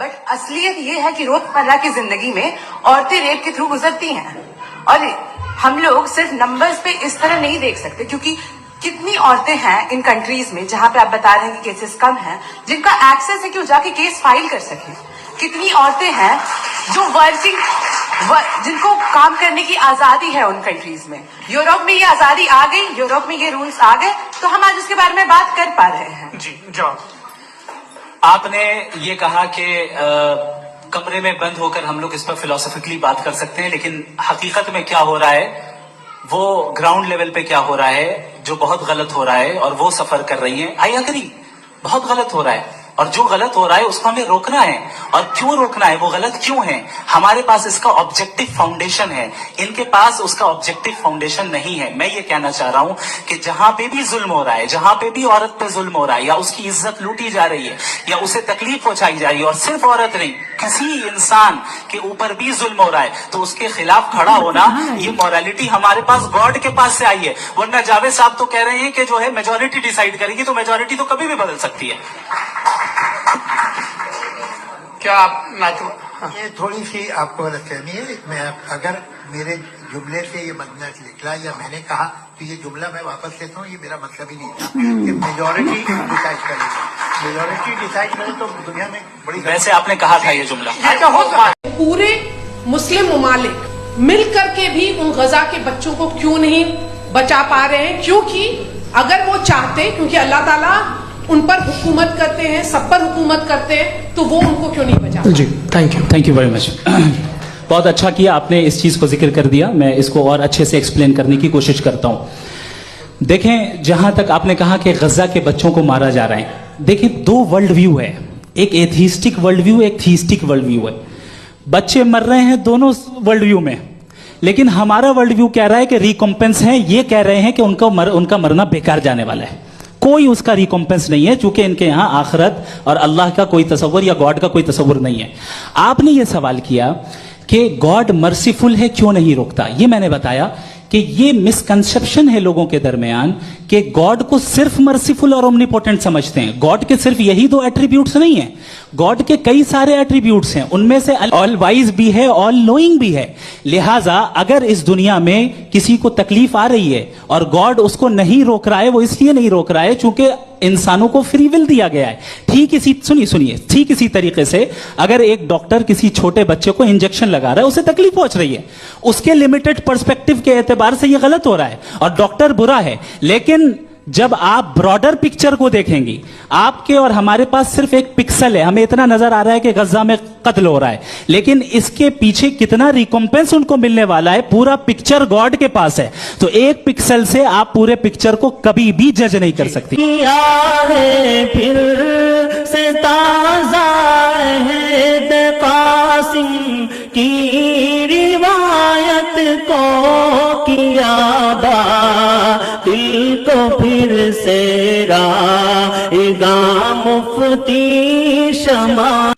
But اصلیت یہ ہے کہ روزمرہ کی زندگی میں عورتیں ریپ کے تھرو گزرتی ہیں، اور ہم لوگ صرف نمبرز پہ اس طرح نہیں دیکھ سکتے، کیونکہ کتنی عورتیں ہیں ان کنٹریز میں جہاں پہ آپ بتا رہے ہیں کہ کیسز کم ہیں، جن کا ایکسس ہے کہ وہ جا کے کیس فائل کر سکیں. کتنی عورتیں ہیں جو جن کو کام کرنے کی آزادی ہے ان کنٹریز میں. یورپ میں یہ آزادی آ گئی، یورپ میں یہ رولز آ گئے، تو ہم آج اس کے بارے میں بات کر پا رہے ہیں. جی جواب. آپ نے یہ کہا کہ کمرے میں بند ہو کر ہم لوگ اس پر فلسفیکلی بات کر سکتے ہیں، لیکن حقیقت میں کیا ہو رہا ہے، وہ گراؤنڈ لیول پہ کیا ہو رہا ہے جو بہت غلط ہو رہا ہے، اور وہ سفر کر رہی ہیں. آئی اگری، بہت غلط ہو رہا ہے، اور جو غلط ہو رہا ہے اس کو ہمیں روکنا ہے. اور کیوں روکنا ہے، وہ غلط کیوں ہے؟ ہمارے پاس اس کا آبجیکٹو فاؤنڈیشن ہے، ان کے پاس اس کا آبجیکٹو فاؤنڈیشن نہیں ہے. میں یہ کہنا چاہ رہا ہوں کہ جہاں پہ بھی ظلم ہو رہا ہے، جہاں پہ بھی عورت پہ ظلم ہو رہا ہے، یا اس کی عزت لوٹی جا رہی ہے، یا اسے تکلیف پہنچائی جا رہی ہے، اور صرف عورت نہیں، کسی انسان کے اوپر بھی ظلم ہو رہا ہے، تو اس کے خلاف کھڑا ہونا، یہ مورالٹی ہمارے پاس گاڈ کے پاس سے آئی ہے. ورنہ جاوید صاحب تو کہہ رہے ہیں کہ جو ہے میجورٹی ڈیسائیڈ کرے گی، تو میجورٹی تو کبھی بھی بدل سکتی ہے. کیا آپ یہ تھوڑی سی آپ کو غلط فہمی ہے. میں اگر میرے جملے سے یہ مدنہ نکلا یا میں نے کہا تو یہ جملہ میں واپس لیتا ہوں. یہ میرا مطلب ہی نہیں تھا کہ میجورٹی ڈیسائیڈ کرے. میجورٹی ڈیسائیڈ کرے تو دنیا میں بڑی، ویسے آپ نے کہا تھا یہ جملہ. پورے مسلم ممالک مل کر کے بھی ان غزہ کے بچوں کو کیوں نہیں بچا پا رہے ہیں؟ کیونکہ اگر وہ چاہتے، کیونکہ اللہ تعالیٰ ان پر حکومت کرتے ہیں، سب پر حکومت کرتے ہیں، تو وہ ان کو کیوں نہیں بچا؟ جی تھینک یو ویری مچ. بہت اچھا کیا آپ نے اس چیز کو ذکر کر دیا. میں اس کو اور اچھے سے ایکسپلین کرنے کی کوشش کرتا ہوں. دیکھیں، جہاں تک آپ نے کہا کہ غزہ کے بچوں کو مارا جا رہا ہے، دیکھیں دو ورلڈ ویو ہے، ایک ایتھیسٹک ورلڈ ویو، ایک تھیسٹک ورلڈ ویو ہے. بچے مر رہے ہیں دونوں ورلڈ ویو میں، لیکن ہمارا ورلڈ ویو کہہ رہا ہے کہ ریکمپنس ہے. یہ کہہ رہے ہیں کہ ان کا مرنا بیکار جانے والا ہے، کوئی اس کا ریکمپنس نہیں ہے، چونکہ ان کے یہاں آخرت اور اللہ کا کوئی تصور یا گاڈ کا کوئی تصور نہیں ہے. آپ نے یہ سوال کیا کہ گاڈ مرسیفل ہے، کیوں نہیں روکتا؟ یہ میں نے بتایا کہ یہ مسکنسپشن ہے لوگوں کے درمیان کہ گاڈ کو صرف مرسیفل اور اومنیپوٹنٹ سمجھتے ہیں. گاڈ کے صرف یہی دو ایٹریبیوٹس نہیں ہیں، گاڈ کے کئی سارے ایٹریبیوٹس ہیں. ان میں سے آل وائز بھی ہے، آل نوئنگ بھی ہے. لہٰذا اگر اس دنیا میں کسی کو تکلیف آ رہی ہے اور گاڈ اس کو نہیں روک رہا ہے، وہ اس لیے نہیں روک رہا ہے چونکہ انسانوں کو فری ول دیا گیا ہے. ٹھیک اسی طریقے سے اگر ایک ڈاکٹر کسی چھوٹے بچے کو انجیکشن لگا رہا ہے، اسے تکلیف پہنچ رہی ہے، اس کے لمیٹڈ پرسپیکٹو کے اعتبار سے یہ غلط ہو رہا ہے اور ڈاکٹر برا ہے. لیکن جب آپ براڈر پکچر کو دیکھیں گی، آپ کے اور ہمارے پاس صرف ایک پکسل ہے، ہمیں اتنا نظر آ رہا ہے کہ غزہ میں قتل ہو رہا ہے، لیکن اس کے پیچھے کتنا ریکمپنس ان کو ملنے والا ہے، پورا پکچر گاڈ کے پاس ہے. تو ایک پکسل سے آپ پورے پکچر کو کبھی بھی جج نہیں کر سکتی. پھر سے تازہ قاسم کی روایت کو کیا دل کو پھر سے رائے گا مفتی شمع.